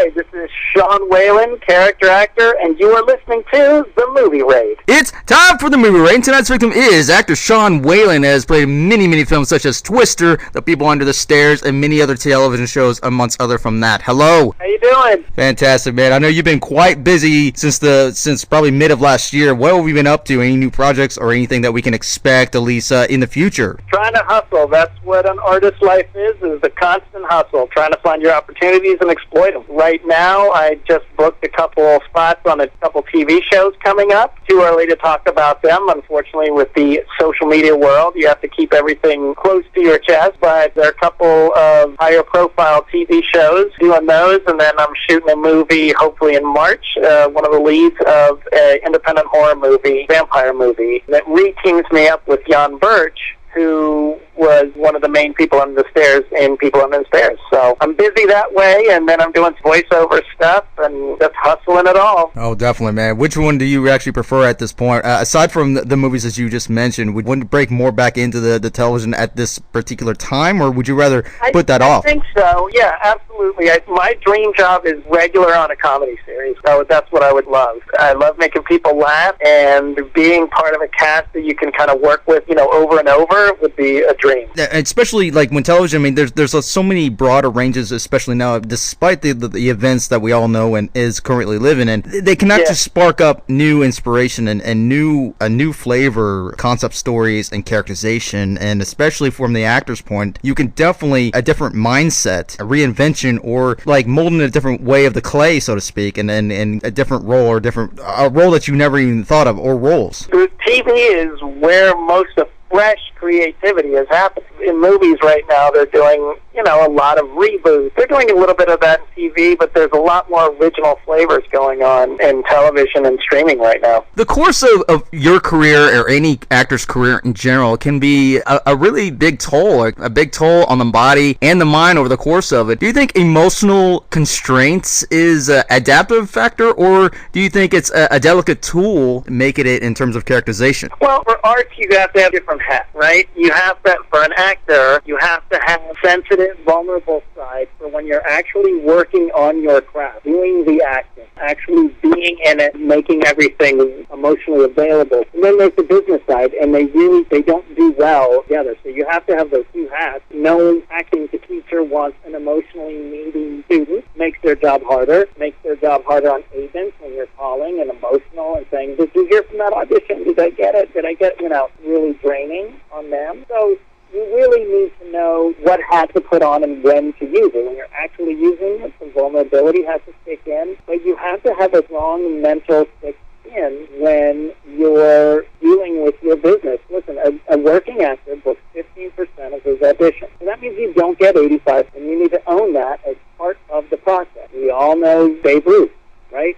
Hi, this is Sean Whalen, character actor, and you are listening to The Movie Raid. It's time for The Movie Raid. Tonight's victim is actor Sean Whalen, has played many films such as Twister, The People Under the Stairs, and many other television shows, amongst other from that. Hello. How you doing? Fantastic, man. I know you've been quite busy since probably mid of last year. What have you been up to? Any new projects or anything that we can expect, at least in the future? Trying to hustle. That's what an artist's life is the constant hustle, trying to find your opportunities and exploit them. Right now, I just booked a couple spots on a couple TV shows coming up. Too early to talk about them. Unfortunately, with the social media world, you have to keep everything close to your chest, but there are a couple of higher profile TV shows, doing those, and then I'm shooting a movie, hopefully in March, one of the leads of an independent horror movie, vampire movie, that re-teams me up with Jan Birch, who was one of the main people under the stairs in People Under the Stairs. So I'm busy that way, and then I'm doing voiceover stuff and just hustling it all. Oh, definitely, man. Which one do you actually prefer at this point? Aside from the movies that you just mentioned, would you break more back into the television at this particular time, or would you rather put that off? I think so, yeah, absolutely. My dream job is regular on a comedy series, so that's what I would love. I love making people laugh, and being part of a cast that you can kind of work with, over and over would be a dream. Especially like when television, I mean, there's so many broader ranges, especially now, despite the events that we all know and is currently living in. They can actually spark up new inspiration and a new flavor, concept stories and characterization, and especially from the actor's point, you can definitely a different mindset, a reinvention, or like molding a different way of the clay, so to speak, and a different role or a role that you never even thought of, or roles. TV is where most of fresh creativity is happening. In movies right now, they're doing, a lot of reboots. They're doing a little bit of that in TV, but there's a lot more original flavors going on in television and streaming right now. The course of your career, or any actor's career in general, can be a really big toll, a big toll on the body and the mind over the course of it. Do you think emotional constraints is an adaptive factor, or do you think it's a delicate tool making it in terms of characterization? Well, for art, you have to have different hats, right? You have to, for an actor, you have to have a sensitive, vulnerable side for when you're actually working on your craft, doing the acting, actually being in it, making everything emotionally available. And then there's the business side, and they don't do well together. So you have to have those two hats. No acting teacher wants an emotionally needy student, makes their job harder on agents when you're calling and emotional and saying, did you hear from that audition? Did I get it? Really draining on them. So you really need to know what hat to put on and when to use it. When you're actually using it, some vulnerability has to kick in, but you have to have a strong mental thick skin when you're dealing with your business. Listen, a working actor books 15% of his audition. So that means you don't get 85%, and you need to own that as part of the process. We all know Babe Ruth, right?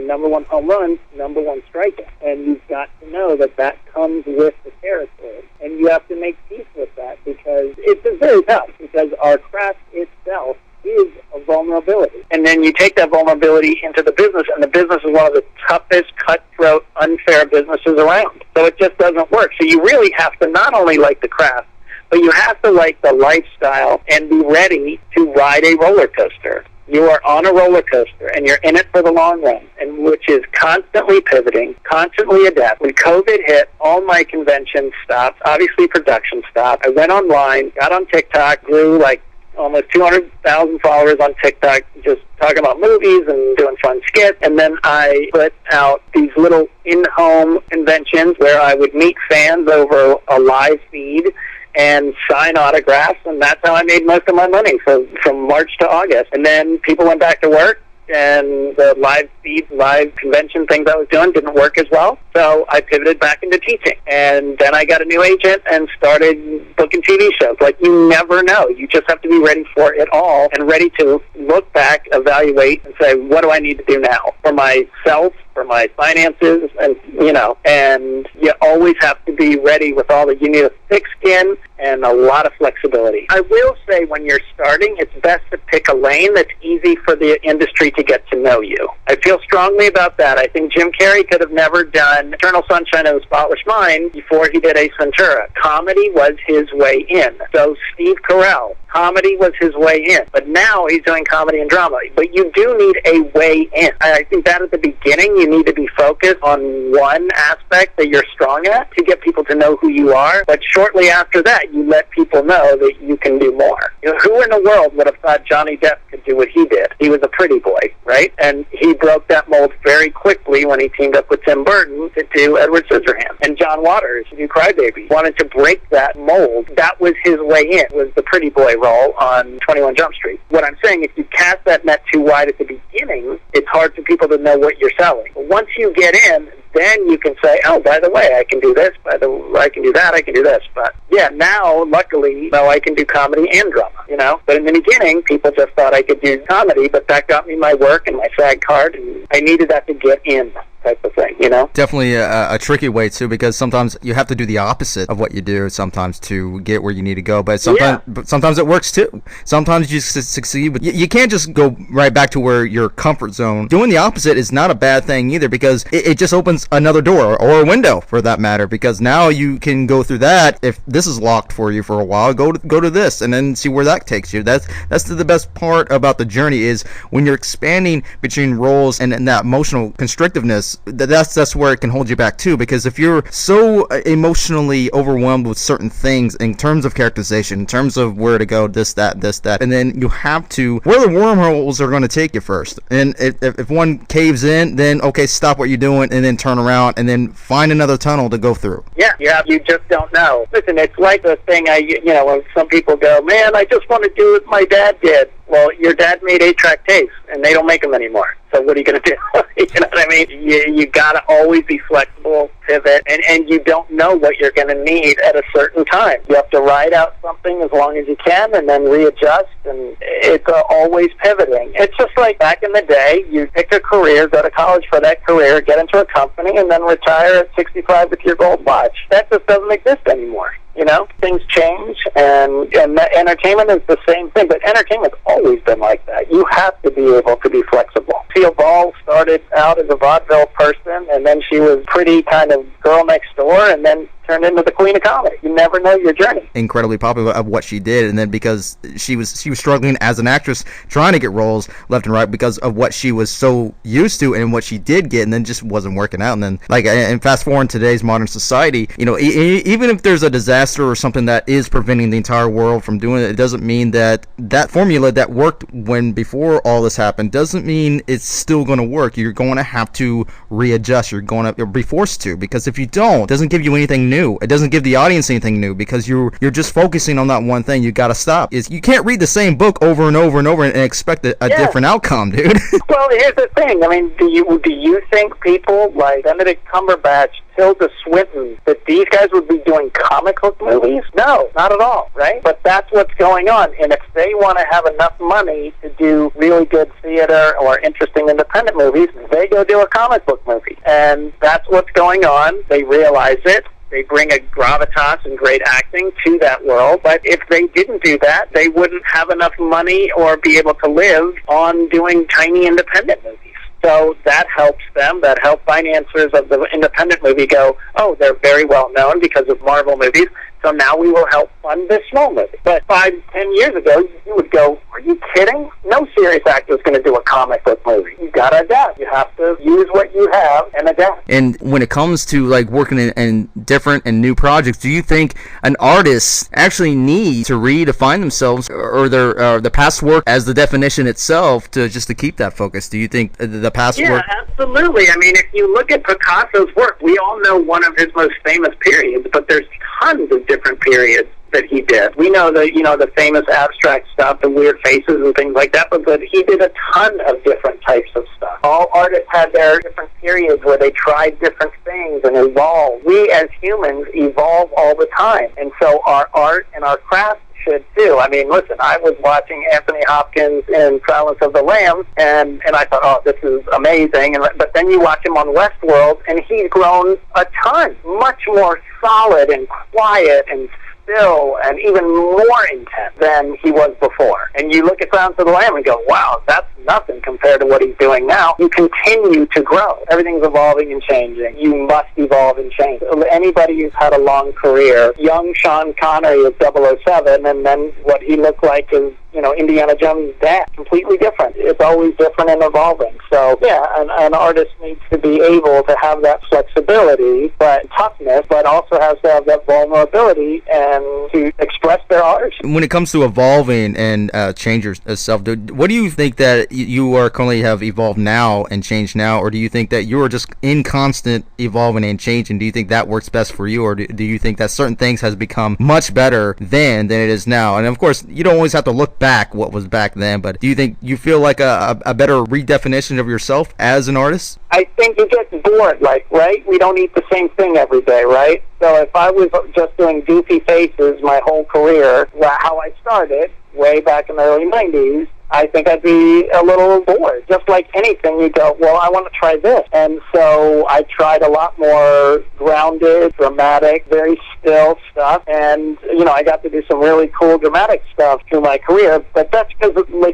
Number one home runs, number one strikeout. And you've got to know that comes with the territory. And you have to make peace with that, because it's very tough, because our craft itself is a vulnerability. And then you take that vulnerability into the business, and the business is one of the toughest, cutthroat, unfair businesses around. So it just doesn't work. So you really have to not only like the craft, but you have to like the lifestyle and be ready to ride a roller coaster. You are on a roller coaster, and you're in it for the long run, and which is constantly pivoting, constantly adapting. When COVID hit, all my conventions stopped. Obviously, production stopped. I went online, got on TikTok, grew like almost 200,000 followers on TikTok, just talking about movies and doing fun skits. And then I put out these little in-home conventions where I would meet fans over a live feed and sign autographs, and that's how I made most of my money from March to August. And then people went back to work, and the live convention things I was doing didn't work as well, so I pivoted back into teaching. And then I got a new agent and started booking TV shows. Like, you never know. You just have to be ready for it all and ready to look back, evaluate, and say, what do I need to do now for myself, for my finances, and you always have to be ready with all that. You need a thick skin and a lot of flexibility. I will say, when you're starting, it's best to pick a lane that's easy for the industry to get to know you. I feel feel strongly about that. I think Jim Carrey could have never done Eternal Sunshine of the Spotless Mind before he did Ace Ventura. Comedy was his way in. So Steve Carell, comedy was his way in. But now he's doing comedy and drama. But you do need a way in. I think that at the beginning, you need to be focused on one aspect that you're strong at to get people to know who you are. But shortly after that, you let people know that you can do more. You know, who in the world would have thought Johnny Depp could do what he did? He was a pretty boy, right? And he broke that mold very quickly when he teamed up with Tim Burton to do Edward Scissorhands. And John Waters to do Crybaby. Wanted to break that mold. That was his way in, was the pretty boy role on 21 Jump Street. What I'm saying, if you cast that net too wide at the beginning, it's hard for people to know what you're selling. But once you get in, then you can say, oh, by the way, I can do this, I can do that, I can do this. But yeah, now, luckily, I can do comedy and drama, you know? But in the beginning, people just thought I could do comedy, but that got me my work and my SAG card, and I needed that to get in. Type of thing, you know? Definitely a tricky way too, because sometimes you have to do the opposite of what you do sometimes to get where you need to go, but sometimes it works too. Sometimes you succeed, but you can't just go right back to where your comfort zone. Doing the opposite is not a bad thing either, because it just opens another door, or a window for that matter, because now you can go through that. If this is locked for you for a while, go to this and then see where that takes you. That's the best part about the journey, is when you're expanding between roles and that emotional constrictiveness. That's where it can hold you back too, because if you're so emotionally overwhelmed with certain things in terms of characterization, in terms of where to go, this, that, and then you have to, where the wormholes are going to take you first. And if one caves in, then okay, stop what you're doing and then turn around and then find another tunnel to go through. Yeah, you just don't know. Listen, it's like the thing when some people go, man, I just want to do what my dad did. Well, your dad made 8-track tapes, and they don't make them anymore. So what are you going to do? You know what I mean? You got to always be flexible, pivot, and you don't know what you're going to need at a certain time. You have to ride out something as long as you can and then readjust, and it's always pivoting. It's just like back in the day, you pick a career, go to college for that career, get into a company, and then retire at 65 with your gold watch. That just doesn't exist anymore. You know, things change, and entertainment is the same thing, but entertainment's always been like that. You have to be able to be flexible. Lucille Ball started out as a vaudeville person, and then she was pretty kind of girl next door, and then turned into the queen of comedy. You never know your journey. Incredibly popular of what she did, and then because she was struggling as an actress, trying to get roles left and right because of what she was so used to and what she did get, and then just wasn't working out. And then, and fast forward in today's modern society, you know, even if there's a disaster or something that is preventing the entire world from doing it, it doesn't mean that formula that worked when before all this happened doesn't mean it's still going to work. You're going to have to readjust. You'll be forced to, because if you don't, it doesn't give you anything new. It doesn't give the audience anything new, because you're just focusing on that one thing. You got to stop. You can't read the same book over and over and over and expect a different outcome, dude. Well, here's the thing. I mean, do you think people like Benedict Cumberbatch, Tilda Swinton, that these guys would be doing comic book movies? No, not at all, right? But that's what's going on. And if they want to have enough money to do really good theater or interesting independent movies, they go do a comic book movie. And that's what's going on. They realize it. They bring a gravitas and great acting to that world. But if they didn't do that, they wouldn't have enough money or be able to live on doing tiny independent movies. So that helps them. That helps financiers of the independent movie go, oh, they're very well known because of Marvel movies, so now we will help fund this small movie. But 5-10 years ago, you would go, are you kidding? No serious actor is going to do a comic book movie. You got to adapt. You have to use what you have and adapt. And when it comes to like working in different and new projects, do you think an artist actually needs to redefine themselves or the past work as the definition itself to keep that focus? Do you think the past work? Yeah, absolutely. I mean, if you look at Picasso's work, we all know one of his most famous periods, but there's tons of different periods that he did. We know the famous abstract stuff, the weird faces and things like that, but he did a ton of different types of stuff. All artists had their different periods where they tried different things and evolved. We as humans evolve all the time, and so our art and our craft should too. I mean, listen, I was watching Anthony Hopkins in Silence of the Lambs, and I thought, oh, this is amazing. But then you watch him on Westworld, and he's grown a ton, much more solid and quiet and still and even more intense than he was before. And you look at Silence of the Lamb and go, wow, that's nothing compared to what he's doing now. You continue to grow. Everything's evolving and changing. You must evolve and change. Anybody who's had a long career, young Sean Connery is 007, and then what he looked like is, Indiana Jones' dad. Completely different. It's always different and evolving. So, yeah, an artist needs to be able to have that flexibility, but toughness, but also has to have that vulnerability and to express their art. When it comes to evolving and change yourself, what do you think that you are currently have evolved now and changed now, or do you think that you are just in constant evolving and changing? Do you think that works best for you, or do you think that certain things has become much better than it is now? And of course, you don't always have to look back what was back then, but do you think you feel like a better redefinition of yourself as an artist? I think you get bored, right? We don't eat the same thing every day, right? So if I was just doing goofy faces my whole career, how I started way back in the early 90s, I think I'd be a little bored. Just like anything, you go, well, I want to try this. And so I tried a lot more grounded, dramatic, very still stuff. And, I got to do some really cool dramatic stuff through my career. But that's because,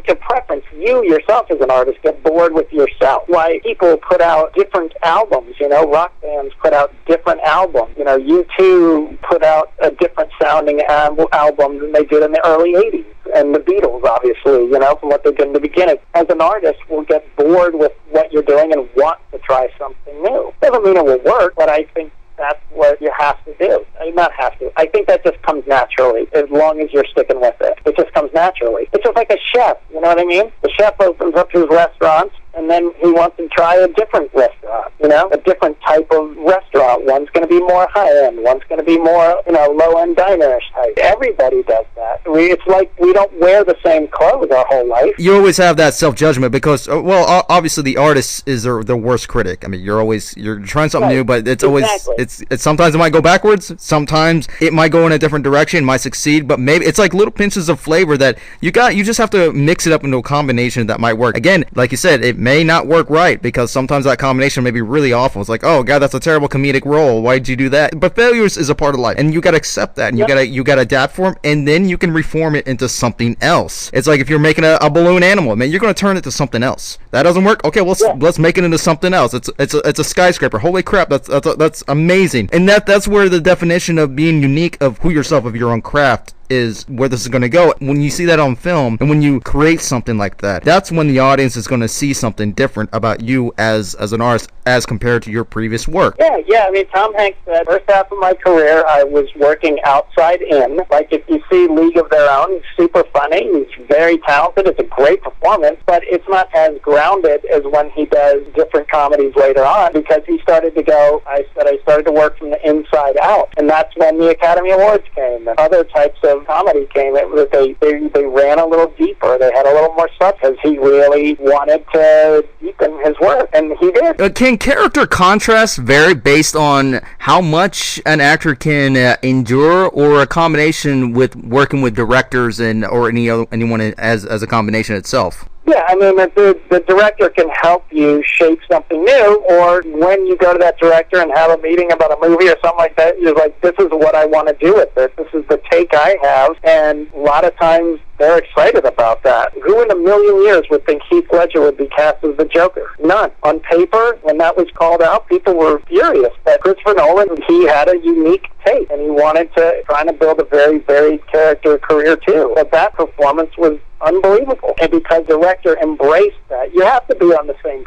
a preference. You yourself as an artist get bored with yourself. Why people put out different albums, rock bands put out different albums. U2 put out a different sounding album than they did in the early 80s. And the Beatles, obviously, from what they did in the beginning. As an artist, we'll get bored with what you're doing and want to try something new. Doesn't mean it will work, but I think that's what you have to do. Not have to. I think that just comes naturally, as long as you're sticking with it. It just comes naturally. It's just like a chef, you know what I mean? The chef opens up his restaurants, and then he wants to try a different restaurant, a different type of restaurant. One's going to be more high-end. One's going to be more, low-end dinerish type. Everybody does that. It's like we don't wear the same clothes our whole life. You always have that self-judgment because, obviously the artist is the worst critic. I mean, you're trying something new, but it's always, it's sometimes it might go backwards. Sometimes it might go in a different direction, might succeed, but maybe it's like little pinches of flavor that you just have to mix it up into a combination that might work. Again, like you said, it may not work right because sometimes that combination may be really awful. It's like, oh god, that's a terrible comedic role. Why did you do that? But failures is a part of life, and you gotta accept that, and you gotta adapt for them, and then you can reform it into something else. It's like if you're making a balloon animal, man, you're gonna turn it to something else. That doesn't work. Okay, well, let's make it into something else. It's a skyscraper. Holy crap, that's amazing. And that's where the definition of being unique of who yourself of your own craft is, where this is going to go. When you see that on film and when you create something like that, that's when the audience is going to see something different about you as an artist as compared to your previous work. Yeah. I mean, Tom Hanks said, first half of my career, I was working outside in. Like, if you see League of Their Own, he's super funny. He's very talented. It's a great performance, but it's not as grounded as when he does different comedies later on, because he started to go, I started to work from the inside out. And that's when the Academy Awards came and other types of comedy came. They ran a little deeper. They had a little more stuff because he really wanted to deepen his work, and he did. Can character contrast vary based on how much an actor can endure, or a combination with working with directors or anyone as a combination itself? Yeah, I mean, the director can help you shape something new, or when you go to that director and have a meeting about a movie or something like that, you're like, this is what I want to do with this. This is the take I have, and a lot of times they're excited about that. Who in a million years would think Heath Ledger would be cast as the Joker? None. On paper, when that was called out, people were furious. But Christopher Nolan, he had a unique take, and he wanted to try to build a very varied character career too. But that performance was unbelievable. And because the director embraced that, you have to be on the same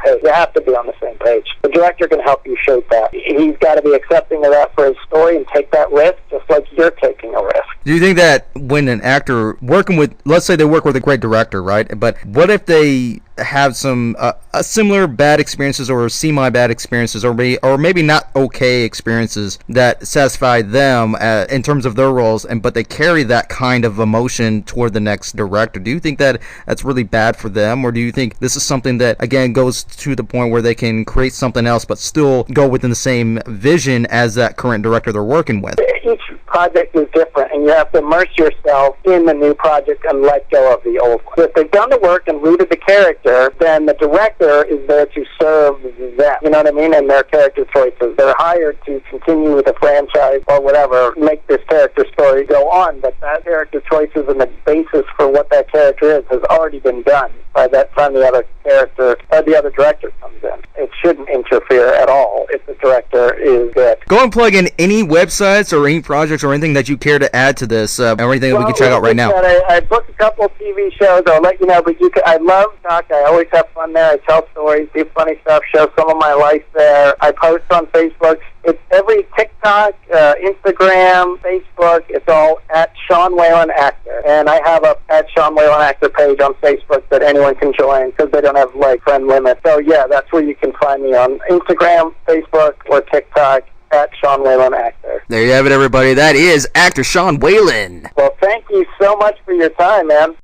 page. The director can help you shape that. He's got to be accepting of that for his story and take that risk, just like you're taking a risk. Do you think that when an actor working with, let's say they work with a great director, right? But what if they have some similar bad experiences or semi-bad experiences, or maybe not okay experiences that satisfy them in terms of their roles, but they carry that kind of emotion toward the next director? Do you think that that's really bad for them, or do you think this is something that, again, goes to the point where they can create something else but still go within the same vision as that current director they're working with? Each project is different, and you have to immerse yourself in the new project and let go of the old one. If they've done the work and rooted the character, character, then the director is there to serve them. You know what I mean? And their character choices. They're hired to continue with the franchise or whatever, make this character story go on, but that character choices and the basis for what that character is has already been done by that time the other character or the other director comes in. It shouldn't interfere at all if the director is good. Go and plug in any websites or any projects or anything that you care to add to this, or anything that we can check out right now. I booked a couple of TV shows. I'll let you know, but I love talk. I always have fun there. I tell stories, do funny stuff, show some of my life there. I post on Facebook. It's every TikTok, Instagram, Facebook. It's all at Sean Whalen Actor. And I have a at Sean Whalen Actor page on Facebook that anyone can join because they don't have like friend limits. So yeah, that's where you can find me on Instagram, Facebook, or TikTok at Sean Whalen Actor. There you have it, everybody. That is actor Sean Whalen. Well, thank you so much for your time, man.